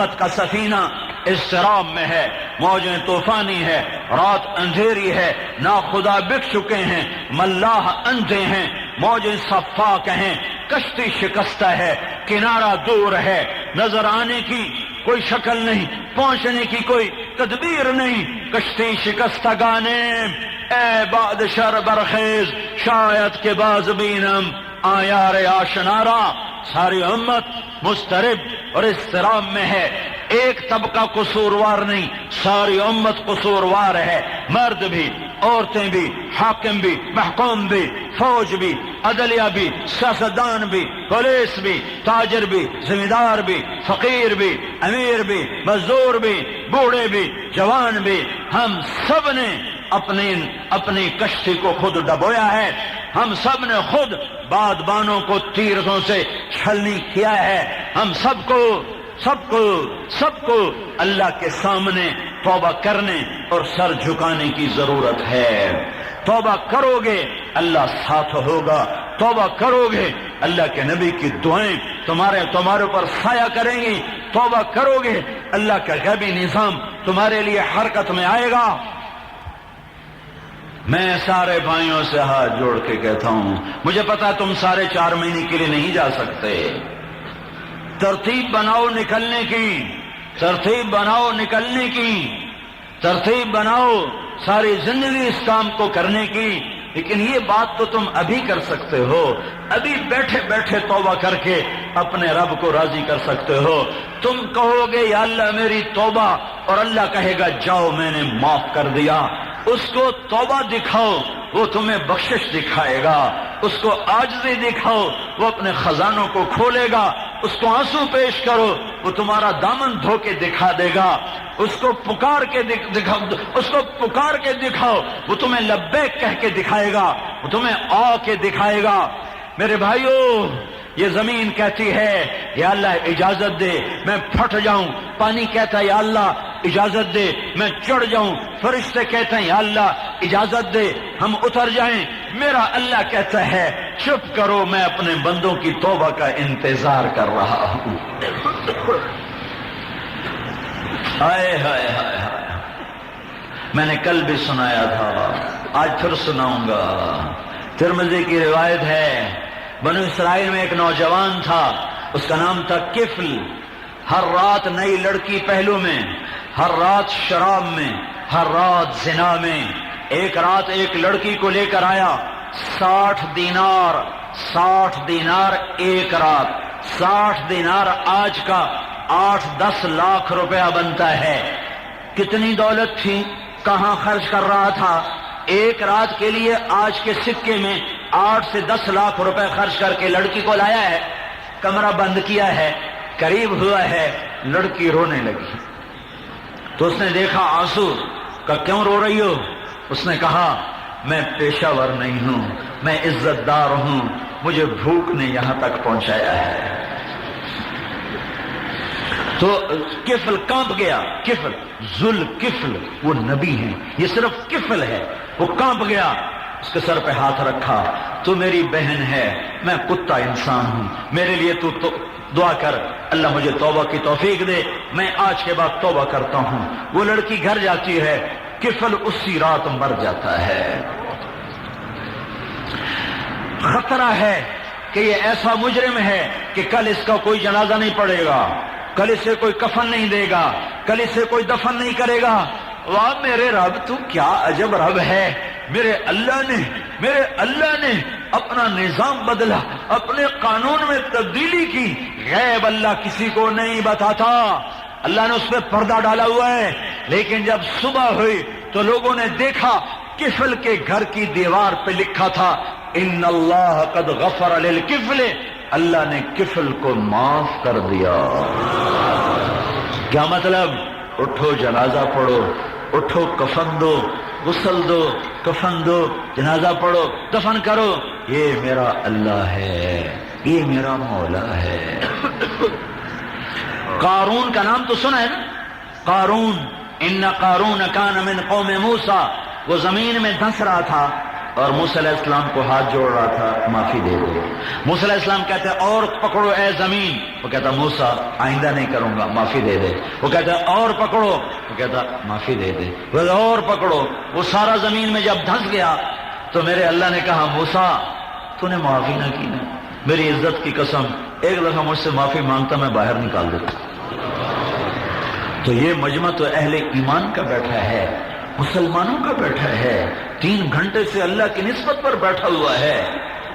امت کا سفینہ اضطراب میں ہے، موجیں طوفانی ہے، رات اندھیری ہے، ناخدا بک چکے ہیں، ملاح اندھے ہیں، موجیں صفاق ہیں، کشتی شکستہ ہے، کنارہ دور ہے، نظر آنے کی کوئی شکل نہیں، پہنچنے کی کوئی تدبیر نہیں، کشتی شکستہ گانے اے بادشاہ برخیز شاید کے باز بینم آیار آشنارا۔ ساری امت مضطرب اور اضطراب میں ہے، ایک طبقہ قصوروار نہیں، ساری امت قصوروار ہے، مرد بھی، عورتیں بھی، حاکم بھی، محکوم بھی، فوج بھی، عدلیہ بھی، سیاستدان بھی، پولیس بھی، تاجر بھی، زمیندار بھی، فقیر بھی، امیر بھی، مزدور بھی، بوڑھے بھی، جوان بھی، ہم سب نے اپنی کشتی کو خود ڈبویا ہے، ہم سب نے خود بادبانوں کو تیروں سے چھلنی کیا ہے، ہم سب کو اللہ کے سامنے توبہ کرنے اور سر جھکانے کی ضرورت ہے۔ توبہ کرو گے اللہ ساتھ ہوگا، توبہ کرو گے اللہ کے نبی کی دعائیں تمہارے اوپر سایہ کریں گی، توبہ کرو گے اللہ کا غیبی نظام تمہارے لیے حرکت میں آئے گا۔ میں سارے بھائیوں سے ہاتھ جوڑ کے کہتا ہوں، مجھے پتا تم سارے 4 مہینے کے لیے نہیں جا سکتے، ترتیب بناؤ نکلنے کی، ترتیب بناؤ نکلنے کی، ترتیب بناؤ ساری زندگی اس کام کو کرنے کی۔ لیکن یہ بات تو تم ابھی کر سکتے ہو، ابھی بیٹھے بیٹھے توبہ کر کے اپنے رب کو راضی کر سکتے ہو۔ تم کہو گے یا اللہ میری توبہ، اور اللہ کہے گا جاؤ میں نے معاف کر دیا۔ اس کو توبہ دکھاؤ وہ تمہیں بخشش دکھائے گا، اس کو عاجزی دکھاؤ وہ اپنے خزانوں کو کھولے گا، اس کو آنسو پیش کرو وہ تمہارا دامن دھو کے دکھا دے گا، اس کو پکار کے دکھاؤ وہ تمہیں لبیک کہہ کے دکھائے گا، وہ تمہیں آ کے دکھائے گا۔ میرے بھائیو، یہ زمین کہتی ہے یا اللہ اجازت دے میں پھٹ جاؤں، پانی کہتا ہے یا اللہ اجازت دے میں چڑھ جاؤں، فرشتے کہتے ہیں یا اللہ اجازت دے ہم اتر جائیں، میرا اللہ کہتا ہے چپ کرو میں اپنے بندوں کی توبہ کا انتظار کر رہا ہوں۔ ہائے ہائے ہائے ہائے، میں نے کل بھی سنایا تھا، آج پھر سناؤں گا۔ ترمذی کی روایت ہے، بنو اسرائیل میں ایک نوجوان تھا، اس کا نام تھا کفل، ہر رات نئی لڑکی پہلو میں، ہر رات شراب میں، ہر رات زنا میں۔ ایک رات ایک لڑکی کو لے کر آیا، 60 دینار ایک رات، 60 دینار آج کا 8-10 لاکھ روپیہ بنتا ہے۔ کتنی دولت تھی، کہاں خرچ کر رہا تھا؟ ایک رات کے لیے آج کے سکے میں 8 سے 10 لاکھ روپے خرچ کر کے لڑکی کو لایا ہے، کمرہ بند کیا ہے، قریب ہوا ہے، لڑکی رونے لگی تو اس نے دیکھا آنسو کا، کیوں رو رہی ہو؟ اس نے کہا میں پیشہ ور نہیں ہوں، میں عزت دار ہوں، مجھے بھوک نے یہاں تک پہنچایا ہے۔ تو کفل کانپ گیا، کفل ذل کفل وہ نبی ہیں، یہ صرف کفل ہے، وہ کانپ گیا، اس کے سر پہ ہاتھ رکھا، تو میری بہن ہے، میں کتا انسان ہوں، میرے لیے تو دعا کر اللہ مجھے توبہ کی توفیق دے، میں آج کے بعد توبہ کرتا ہوں۔ وہ لڑکی گھر جاتی ہے، کفل اسی رات مر جاتا ہے۔ خطرہ ہے کہ یہ ایسا مجرم ہے کہ کل اس کا کوئی جنازہ نہیں پڑے گا، کل اسے کوئی کفن نہیں دے گا، کل اسے کوئی دفن نہیں کرے گا۔ واہ میرے رب تو کیا عجب رب ہے، میرے اللہ نے اپنا نظام بدلا، اپنے قانون میں تبدیلی کی۔ غیب اللہ کسی کو نہیں بتاتا، اللہ نے اس پہ پردہ ڈالا ہوا ہے، لیکن جب صبح ہوئی تو لوگوں نے دیکھا کفل کے گھر کی دیوار پہ لکھا تھا ان اللہ قد غفر للکفل، اللہ نے کفل کو معاف کر دیا۔ کیا مطلب؟ اٹھو جنازہ پڑھو، اٹھو کفن دو، غسل دو، کفن دو، جنازہ پڑھو، دفن کرو، یہ میرا اللہ ہے، یہ میرا مولا ہے۔ قارون کا نام تو سنا ہے نا، قارون، ان قارون کان من قوم موسیٰ، وہ زمین میں دھنس رہا تھا، اور موسیٰ علیہ السلام کو ہاتھ جوڑ رہا تھا، معافی دے دو۔ موسیٰ علیہ السلام کہتے ہیں اور پکڑو اے زمین، وہ کہتا موسیٰ آئندہ نہیں کروں گا، معافی دے دے۔ وہ کہتا اور پکڑو، وہ کہتا معافی دے دے۔ وہ کہتا اور پکڑو۔ وہ سارا زمین میں جب دھنس گیا تو میرے اللہ نے کہا موسیٰ تو نے معافی نہ کی نا، میری عزت کی قسم ایک دفعہ مجھ سے معافی مانگتا میں باہر نکال دیتا۔ تو یہ مجمع تو اہل ایمان کا بیٹھا ہے، مسلمانوں کا بیٹھا ہے، 3 گھنٹے سے اللہ کی نسبت پر بیٹھا ہوا ہے۔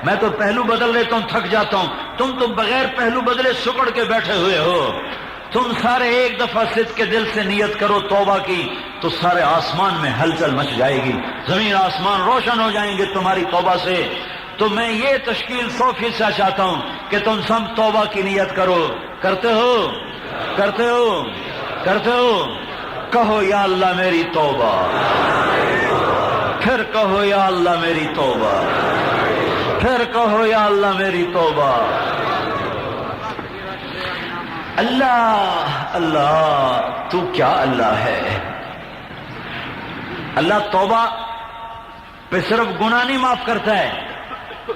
میں تو پہلو بدل لیتا ہوں، تھک جاتا ہوں، تم تو بغیر پہلو بدلے سکڑ کے بیٹھے ہوئے ہو۔ تم سارے ایک دفعہ صدق کے دل سے نیت کرو توبہ کی تو سارے آسمان میں ہلچل مچ جائے گی، زمین آسمان روشن ہو جائیں گے تمہاری توبہ سے۔ تو میں یہ تشکیل 100% چاہتا ہوں کہ تم سب توبہ کی نیت کرو۔ کرتے ہو؟ کرتے ہو؟ کرتے ہو؟ کہو یا اللہ میری توبہ، پھر کہو یا اللہ میری توبہ، پھر کہو یا اللہ میری توبہ۔ اللہ اللہ تو کیا اللہ ہے۔ اللہ توبہ پہ صرف گناہ نہیں معاف کرتا ہے،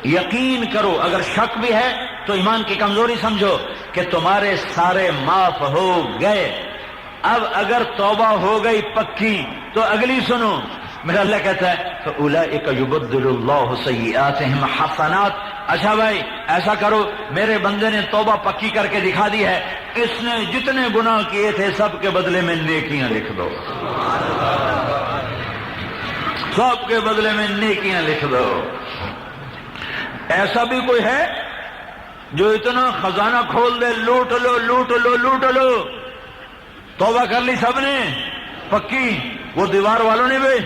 یقین کرو اگر شک بھی ہے تو ایمان کی کمزوری سمجھو کہ تمہارے سارے معاف ہو گئے۔ اب اگر توبہ ہو گئی پکی تو اگلی سنو، میرا اللہ کہتا ہے فَأُولَئِكَ يُبَدِّلُ اللَّهُ سَيِّئَاتِهِمْ حَسَنَاتٍ۔ اچھا بھائی ایسا کرو، میرے بندے نے توبہ پکی کر کے دکھا دی ہے، اس نے جتنے گناہ کیے تھے سب کے بدلے میں نیکیاں لکھ دو، سب کے بدلے میں نیکیاں لکھ دو۔ ایسا بھی کوئی ہے جو اتنا خزانہ کھول دے لوٹ لو لوٹ لو لوٹ لو؟ توبہ کر لی سب نے پکی، وہ دیوار والوں نے بھی،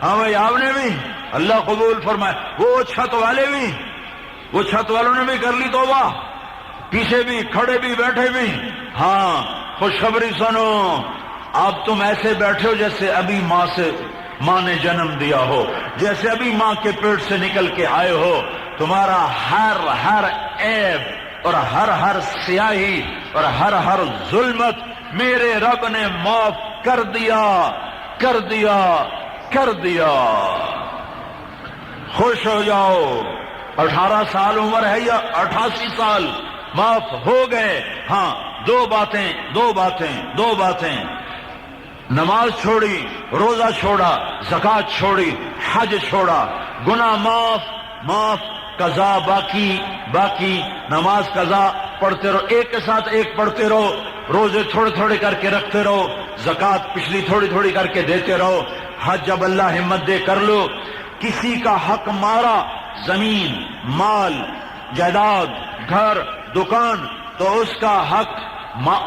ہاں بھائی آپ نے بھی، اللہ قبول فرمائے، وہ چھت والے بھی، وہ چھت والوں نے بھی کر لی توبہ، پیچھے بھی کھڑے بھی بیٹھے بھی۔ ہاں خوشخبری سنو، اب تم ایسے بیٹھے ہو جیسے ابھی ماں نے جنم دیا ہو، جیسے ابھی ماں کے پیٹ سے نکل کے آئے ہو۔ تمہارا ہر عیب اور ہر سیاہی اور ہر ظلمت میرے رب نے معاف کر دیا کر دیا کر دیا۔ خوش ہو جاؤ، 18 سال عمر ہے یا 88 سال، معاف ہو گئے۔ ہاں دو باتیں، نماز چھوڑی، روزہ چھوڑا، زکوٰۃ چھوڑی، حج چھوڑا، گناہ معاف، قضا باقی، نماز قضا پڑھتے رہو، ایک کے ساتھ ایک پڑھتے رہو، روزے تھوڑے تھوڑے کر کے رکھتے رہو، زکوٰۃ پچھلی تھوڑی تھوڑی کر کے دیتے رہو، حج جب اللہ ہمت دے کر لو۔ کسی کا حق مارا، زمین، مال، جائیداد، گھر، دکان، تو اس کا حق،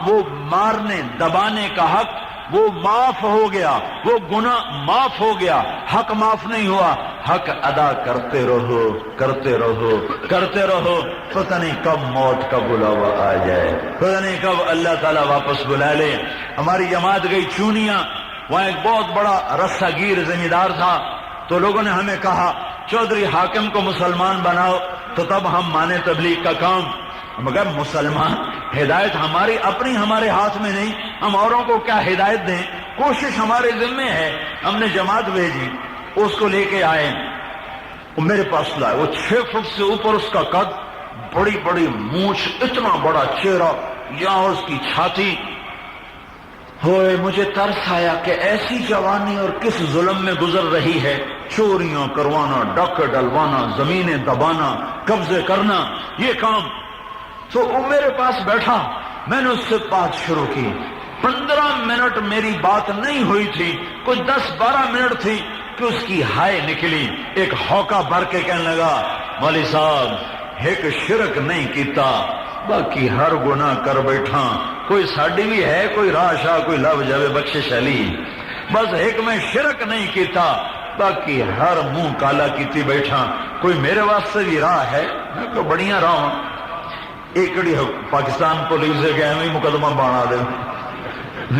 وہ مارنے دبانے کا حق وہ معاف ہو گیا، وہ گناہ معاف ہو گیا، حق معاف نہیں ہوا۔ حق ادا کرتے رہو کرتے رہو کرتے رہو، پتہ نہیں کب موت کا بلاوا آ جائے، پتہ نہیں کب اللہ تعالیٰ واپس بلا لے۔ ہماری جماعت گئی چونیاں، وہاں ایک بہت بڑا رسہ گیر زمیندار تھا، تو لوگوں نے ہمیں کہا چودھری حاکم کو مسلمان بناؤ تو تب ہم مانے تبلیغ کا کام۔ مگر مسلمان ہدایت ہماری اپنی ہمارے ہاتھ میں نہیں، ہم اوروں کو کیا ہدایت دیں، کوشش ہمارے ذمے ہے۔ ہم نے جماعت بھیجی، اس کو لے کے آئے، وہ میرے پاس لائے، وہ 6 فٹ سے اوپر اس کا قد، بڑی بڑی مونچھ، اتنا بڑا چہرہ، یہاں اس کی چھاتی۔ ہوئے مجھے ترس آیا کہ ایسی جوانی اور کس ظلم میں گزر رہی ہے، چوریاں کروانا، ڈاکے ڈلوانا، زمینیں دبانا، قبضے کرنا، یہ کام۔ تو وہ میرے پاس بیٹھا، میں نے اس سے بات شروع کی، 15 منٹ میری بات نہیں ہوئی تھی، کچھ 10-12 منٹ تھی کہ اس کی ہائے نکلی، ایک ہوکا بھر کے کہنے لگا مولوی صاحب ایک شرک نہیں کیتا، باقی ہر گناہ کر بیٹھا، کوئی ساڈی بھی ہے کوئی راہ شاہ کوئی لو جاوے بخشش علی، بس ایک میں شرک نہیں کیتا، باقی ہر منہ کالا کیتی بیٹھا، کوئی میرے واسطے بھی راہ ہے؟ میں تو بڑیاں راہ ہوں۔ ایکڑی پاکستان پولیس سے کہ ایویں مقدمہ بنا دے،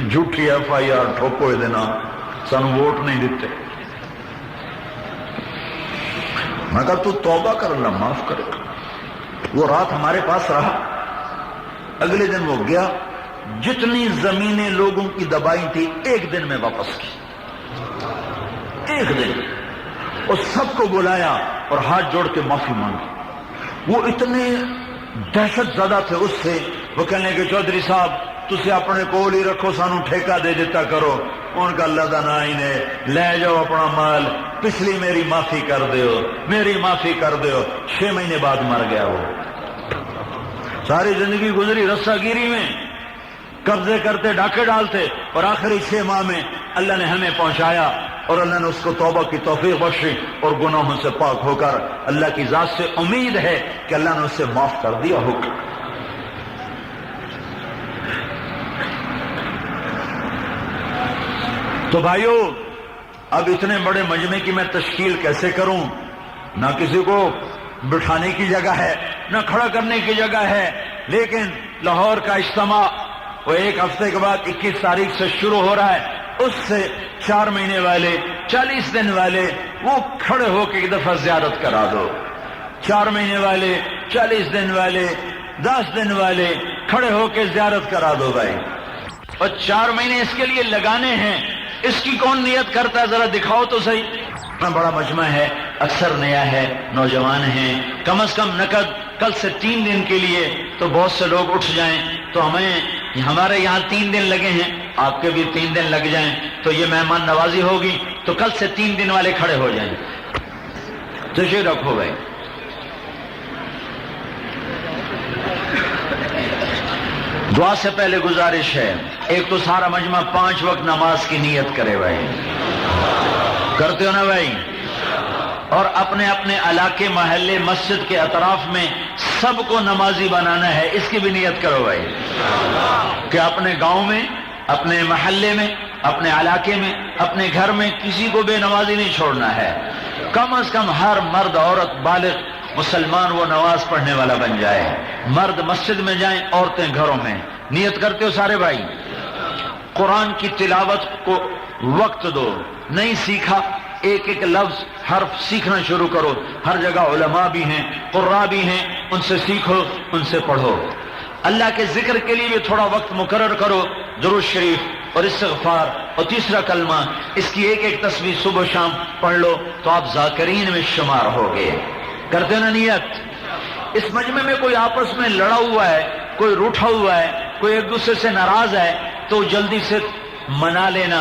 جھوٹی FIR ٹھوکو دینا، سانو ووٹ نہیں دیتے۔ میں کہا تو توبہ کر، اللہ معاف کرے گا۔ وہ رات ہمارے پاس رہا، اگلے دن وہ گیا، جتنی زمینیں لوگوں کی دبائی تھی ایک دن میں واپس کی، ایک دن۔ اور سب کو بلایا اور ہاتھ جوڑ کے معافی مانگی. وہ اتنے دہشت زدہ تھے اس سے، وہ کہنے کہ چودھری صاحب تسی اپنے کول ہی رکھو، سانو ٹھیکہ دے دیتا کرو. ان کا اللہ دا نا ہی نے لے جاؤ اپنا مال، پچھلی میری معافی کر دیو، میری معافی کر دیو. 6 مہینے بعد مر گیا. وہ ساری زندگی گزری رسا گیری میں، قبضے کرتے ڈاکے ڈالتے، اور آخری 6 ماہ میں اللہ نے ہمیں پہنچایا اور اللہ نے اس کو توبہ کی توفیق بخشی اور گناہوں سے پاک ہو کر اللہ کی ذات سے امید ہے کہ اللہ نے اسے معاف کر دیا ہوگا. تو بھائیو، اب اتنے بڑے مجمع کی میں تشکیل کیسے کروں؟ نہ کسی کو بٹھانے کی جگہ ہے، نہ کھڑا کرنے کی جگہ ہے. لیکن لاہور کا اجتماع وہ 1 ہفتے کے بعد 21 تاریخ سے شروع ہو رہا ہے. اس سے 4 مہینے والے، 40 دن والے وہ کھڑے ہو کے ایک دفعہ زیارت کرا دو. 4 مہینے والے، 40 دن والے، 10 دن والے کھڑے ہو کے زیارت کرا دو بھائی. اور 4 مہینے اس کے لیے لگانے ہیں. اس کی کون نیت کرتا ہے ذرا دکھاؤ تو صحیح. اتنا بڑا مجمع ہے، اکثر نیا ہے، نوجوان ہیں، کم از کم نقد کل سے 3 دن کے لیے تو بہت سے لوگ اٹھ جائیں. تو ہمارے یہاں 3 دن لگے ہیں، آپ کے بھی 3 دن لگ جائیں تو یہ مہمان نوازی ہوگی. تو کل سے 3 دن والے کھڑے ہو جائیں. تشریف رکھو بھائی. دعا سے پہلے گزارش ہے، ایک تو سارا مجمع 5 وقت نماز کی نیت کرے بھائی. کرتے ہو نا بھائی؟ اور اپنے اپنے علاقے، محلے، مسجد کے اطراف میں سب کو نمازی بنانا ہے. اس کی بھی نیت کرو بھائی کہ اپنے گاؤں میں، اپنے محلے میں، اپنے علاقے میں، اپنے گھر میں کسی کو بے نمازی نہیں چھوڑنا ہے. کم از کم ہر مرد، عورت، بالغ مسلمان وہ نماز پڑھنے والا بن جائے. مرد مسجد میں جائیں، عورتیں گھروں میں. نیت کرتے ہو سارے بھائی؟ قرآن کی تلاوت کو وقت دو. نہیں سیکھا، ایک ایک لفظ، حرف سیکھنا شروع کرو. ہر جگہ علماء بھی ہیں، قراء بھی ہیں، ان سے سیکھو، ان سے پڑھو. اللہ کے ذکر کے لیے بھی تھوڑا وقت مقرر کرو. درود شریف اور استغفار اور تیسرا کلمہ، اس کی ایک ایک تسبیح صبح شام پڑھ لو تو آپ ذاکرین میں شمار ہوگے. کرتے نا نیت؟ اس مجمع میں کوئی آپس میں لڑا ہوا ہے، کوئی روٹھا ہوا ہے، کوئی ایک دوسرے سے ناراض ہے تو جلدی سے منا لینا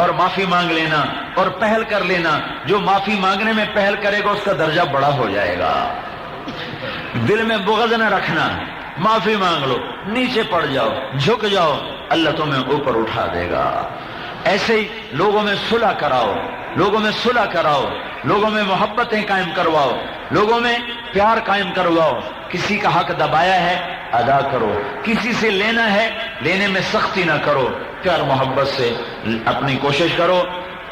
اور معافی مانگ لینا اور پہل کر لینا. جو معافی مانگنے میں پہل کرے گا اس کا درجہ بڑا ہو جائے گا. دل میں بغض نہ رکھنا، معافی مانگ لو، نیچے پڑ جاؤ، جھک جاؤ، اللہ تمہیں اوپر اٹھا دے گا. ایسے ہی لوگوں میں صلح کراؤ، لوگوں میں صلح کراؤ، لوگوں میں محبتیں قائم کرواؤ، لوگوں میں پیار قائم کرواؤ. کسی کا حق دبایا ہے ادا کرو، کسی سے لینا ہے لینے میں سختی نہ کرو، پیار محبت سے اپنی کوشش کرو.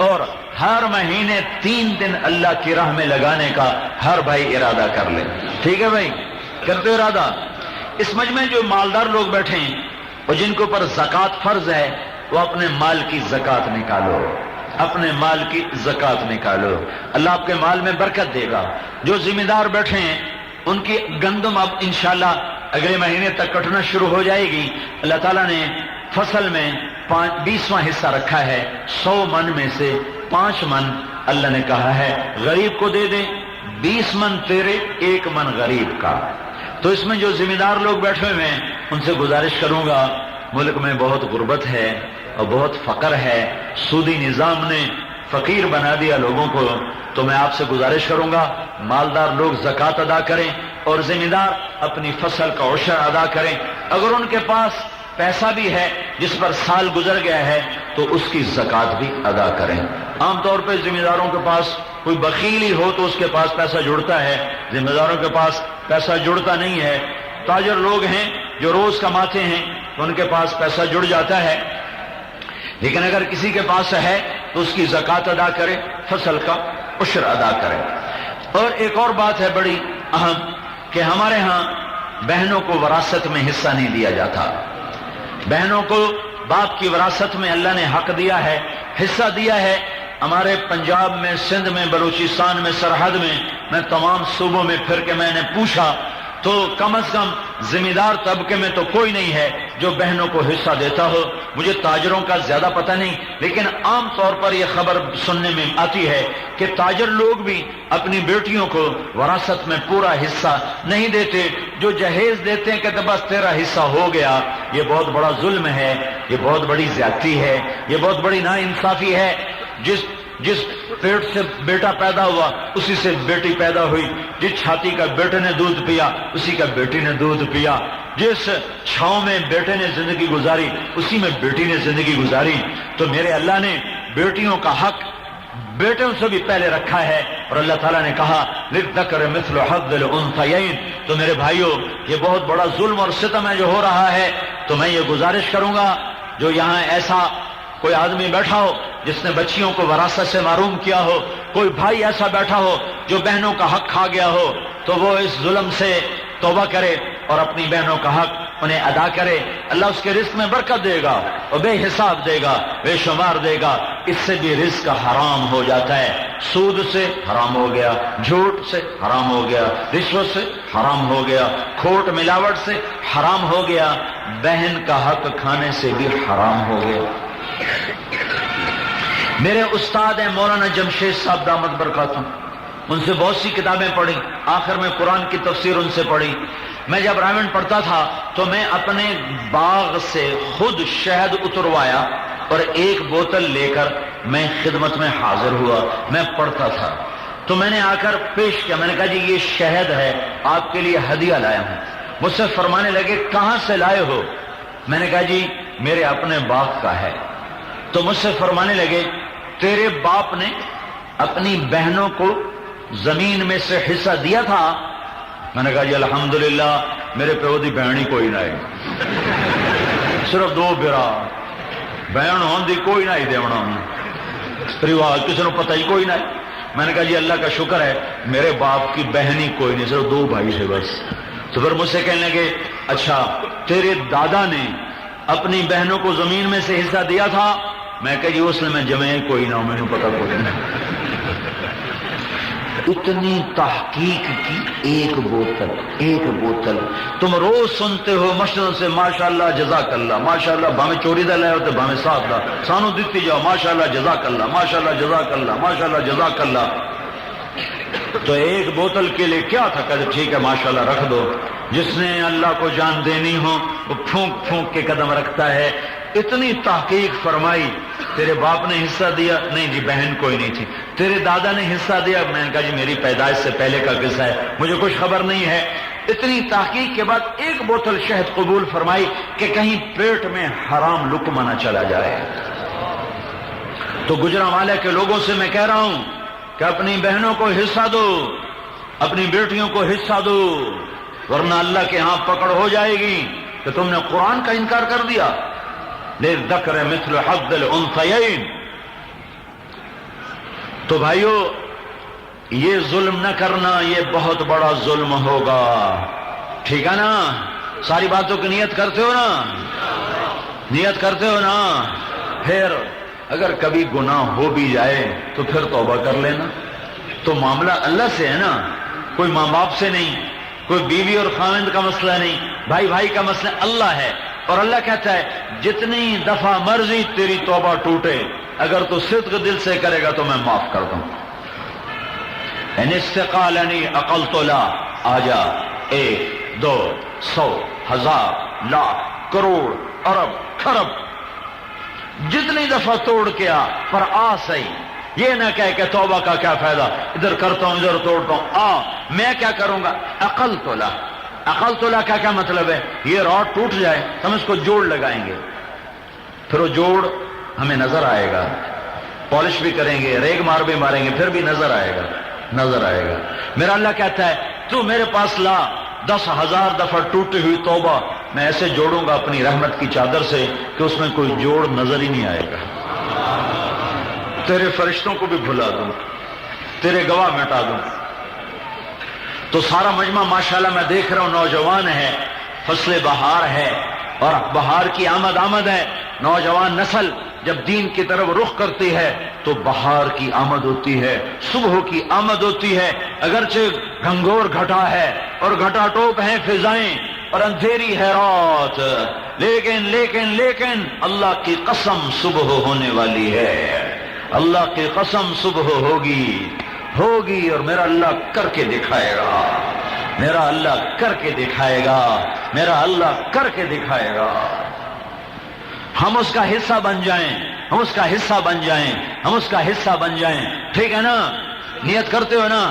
اور ہر مہینے 3 دن اللہ کی راہ میں لگانے کا ہر بھائی ارادہ کر لے. ٹھیک ہے بھائی؟ کرتے ارادہ؟ اس مجمع جو مالدار لوگ بیٹھے ہیں اور جن کے اوپر زکوٰۃ فرض ہے، وہ اپنے مال کی زکوٰۃ نکالو، اپنے مال کی زکوٰۃ نکالو. اللہ آپ کے مال میں برکت دے گا. جو ذمہ دار بیٹھے ہیں ان کی گندم اب انشاءاللہ اگلے مہینے تک کٹنا شروع ہو جائے گی. اللہ تعالیٰ نے فصل میں 20واں حصہ رکھا ہے. 100 من میں سے 5 من اللہ نے کہا ہے غریب کو دے دیں. 20 من تیرے، 1 من غریب کا. تو اس میں جو ذمہ دار لوگ بیٹھے ہوئے ہیں ان سے گزارش کروں گا، ملک میں بہت غربت ہے اور بہت فقر ہے، سودی نظام نے فقیر بنا دیا لوگوں کو. تو میں آپ سے گزارش کروں گا مالدار لوگ زکوٰۃ ادا کریں اور ذمہ دار اپنی فصل کا عشر ادا کریں. اگر ان کے پاس پیسہ بھی ہے جس پر سال گزر گیا ہے تو اس کی زکوٰۃ بھی ادا کریں. عام طور پہ ذمہ داروں کے پاس کوئی بخیل ہی ہو تو اس کے پاس پیسہ جڑتا ہے، ذمہ داروں کے پاس پیسہ جڑتا نہیں ہے. تاجر لوگ ہیں جو روز کماتے ہیں تو ان کے پاس پیسہ جڑ جاتا ہے. لیکن اگر کسی کے پاس ہے تو اس کی زکوٰۃ ادا کرے، فصل کا عشر ادا کرے. اور ایک اور بات ہے بڑی اہم کہ ہمارے ہاں بہنوں کو وراثت میں حصہ نہیں دیا جاتا. بہنوں کو باپ کی وراثت میں اللہ نے حق دیا ہے، حصہ دیا ہے. ہمارے پنجاب میں، سندھ میں، بلوچستان میں، سرحد میں تمام صوبوں میں پھر کے میں نے پوچھا تو کم از کم ذمہ دار طبقے میں تو کوئی نہیں ہے جو بہنوں کو حصہ دیتا ہو. مجھے تاجروں کا زیادہ پتہ نہیں، لیکن عام طور پر یہ خبر سننے میں آتی ہے کہ تاجر لوگ بھی اپنی بیٹیوں کو وراثت میں پورا حصہ نہیں دیتے، جو جہیز دیتے ہیں کہ بس تیرا حصہ ہو گیا۔ یہ بہت بڑا ظلم ہے، یہ بہت بڑی زیادتی ہے، یہ بہت بڑی ناانصافی ہے۔ جس پیٹ سے بیٹا پیدا ہوا اسی سے بیٹی پیدا ہوئی، جس چھاتی کا بیٹے نے دودھ پیا اسی کا بیٹی نے دودھ پیا، جس چھاؤں میں بیٹے نے زندگی گزاری اسی میں بیٹی نے زندگی گزاری۔ تو میرے اللہ نے بیٹیوں کا حق بیٹوں سے بھی پہلے رکھا ہے، اور اللہ تعالیٰ نے کہا للذکر مثل حظ الانثیین۔ تو میرے بھائیوں، یہ بہت بڑا ظلم اور ستم ہے جو ہو رہا ہے۔ تو میں یہ گزارش کروں گا، جو یہاں ایسا کوئی آدمی بیٹھا ہو جس نے بچیوں کو وراثت سے محروم کیا ہو، کوئی بھائی ایسا بیٹھا ہو جو بہنوں کا حق کھا گیا ہو، تو وہ اس ظلم سے توبہ کرے اور اپنی بہنوں کا حق انہیں ادا کرے۔ اللہ اس کے رزق میں برکت دے گا اور بے حساب دے گا، بے شمار دے گا۔ اس سے بھی رزق حرام ہو جاتا ہے، سود سے حرام ہو گیا، جھوٹ سے حرام ہو گیا، رشوت سے حرام ہو گیا، کھوٹ ملاوٹ سے حرام ہو گیا، بہن کا حق کھانے سے بھی حرام ہو گیا۔ میرے استاد ہیں مولانا جمشید صاحب دامت برکاتہم، ان سے بہت سی کتابیں پڑھی، آخر میں قرآن کی تفسیر ان سے پڑھی۔ میں جب رائمنڈ پڑھتا تھا تو میں اپنے باغ سے خود شہد اتروایا اور ایک بوتل لے کر میں خدمت میں حاضر ہوا، میں پڑھتا تھا۔ تو میں نے آ کر پیش کیا، میں نے کہا جی یہ شہد ہے، آپ کے لیے ہدیہ لایا ہوں۔ مجھ سے فرمانے لگے کہاں سے لائے ہو؟ میں نے کہا جی میرے اپنے باغ کا ہے۔ تو مجھ سے فرمانے لگے تیرے باپ نے اپنی بہنوں کو زمین میں سے حصہ دیا تھا؟ میں نے کہا جی الحمدللہ میرے پیودی بہنی کوئی نہ ہے، صرف دو برا بہن ہوں دی کوئی نہ ہی دیونا پریوار کسی نے پتہ ہی کوئی نہ ہے۔ میں نے کہا جی اللہ کا شکر ہے میرے باپ کی بہنی کوئی نہیں، صرف دو بھائی سے بس۔ تو پھر مجھ سے کہنے لگے اچھا تیرے دادا نے اپنی بہنوں کو زمین میں سے حصہ دیا تھا؟ میں کہا جی اس نے میں جمع کوئی نہ ہوں، میں نے پتا کوئی نہیں۔ اتنی تحقیق کی ایک بوتل تم روز سنتے ہو مسجدوں سے ماشاءاللہ جزاک اللہ، ماشاءاللہ بھامے چوری دا لائے ہوتے بھامے ساتھ دا سانو دیتی جاؤ، ماشاءاللہ جزاک اللہ، ماشاءاللہ جزاک اللہ، ماشاءاللہ جزاک اللہ۔ تو ایک بوتل کے لیے کیا تھا؟ کہتے ٹھیک ہے ماشاءاللہ رکھ دو۔ جس نے اللہ کو جان دینی ہو وہ پھونک پھونک کے قدم رکھتا ہے۔ اتنی تحقیق فرمائی، تیرے باپ نے حصہ دیا؟ نہیں جی بہن کوئی نہیں تھی۔ تیرے دادا نے حصہ دیا؟ میں نے کہا جی میری پیدائش سے پہلے کا قصہ ہے، مجھے کچھ خبر نہیں ہے۔ اتنی تحقیق کے بعد ایک بوتل شہد قبول فرمائی کہ کہیں پیٹ میں حرام لقمہ نہ چلا جائے۔ تو گجرانوالے کے لوگوں سے میں کہہ رہا ہوں کہ اپنی بہنوں کو حصہ دو، اپنی بیٹیوں کو حصہ دو، ورنہ اللہ کے ہاں پکڑ ہو جائے گی کہ تم نے قرآن کا انکار کر دیا۔ للذکر مثل حظ الانثیین۔ تو بھائیو یہ ظلم نہ کرنا، یہ بہت بڑا ظلم ہوگا، ٹھیک ہے نا؟ ساری باتوں کی نیت کرتے ہو نا؟ نیت کرتے ہو نا؟ پھر اگر کبھی گناہ ہو بھی جائے تو پھر توبہ کر لینا۔ تو معاملہ اللہ سے ہے نا، کوئی ماں باپ سے نہیں، کوئی بیوی اور خاوند کا مسئلہ نہیں، بھائی بھائی کا مسئلہ اللہ ہے۔ اور اللہ کہتا ہے جتنی دفعہ مرضی تیری توبہ ٹوٹے، اگر تو صدق دل سے کرے گا تو میں معاف کر دوں۔ ان استقالنی عقلت لا، آ جا، 1 2 100 1000 لاکھ کروڑ ارب خرب جتنی دفعہ توڑ کے آ، پر آ صحیح۔ یہ نہ کہے کہ توبہ کا کیا فائدہ، ادھر کرتا ہوں ادھر توڑتا ہوں، میں کیا کروں گا؟ عقلت لا۔ عقلت لا کا کیا مطلب ہے؟ یہ راڈ ٹوٹ جائے ہم اس کو جوڑ لگائیں گے، پھر وہ جوڑ ہمیں نظر آئے گا، پالش بھی کریں گے، ریگ مار بھی ماریں گے، پھر بھی نظر آئے گا، نظر آئے گا۔ میرا اللہ کہتا ہے تو میرے پاس لا 10,000 دفعہ ٹوٹی ہوئی توبہ، میں ایسے جوڑوں گا اپنی رحمت کی چادر سے کہ اس میں کوئی جوڑ نظر ہی نہیں آئے گا۔ تیرے فرشتوں کو بھی بھلا دوں، تیرے گواہ مٹا دوں۔ تو سارا مجمع ماشاءاللہ میں دیکھ رہا ہوں نوجوان ہے، فصل بہار ہے اور بہار کی آمد ہے۔ نوجوان نسل جب دین کی طرف رخ کرتی ہے تو بہار کی آمد ہوتی ہے، صبح کی آمد ہوتی ہے۔ اگرچہ گھنگور گھٹا ہے اور گھٹا ٹوپ ہیں فضائیں، اور اندھیری ہے رات، لیکن لیکن لیکن اللہ کی قسم صبح ہونے والی ہے، اللہ کی قسم صبح ہوگی اور میرا اللہ کر کے دکھائے گا، میرا اللہ کر کے دکھائے گا، میرا اللہ کر کے دکھائے گا۔ ہم اس کا حصہ بن جائیں، ہم اس کا حصہ بن جائیں، ہم اس کا حصہ بن جائیں، ٹھیک ہے نا؟ نیت کرتے ہو نا؟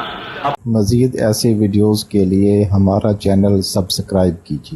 مزید ایسے ویڈیوز کے لیے ہمارا چینل سبسکرائب کیجیے۔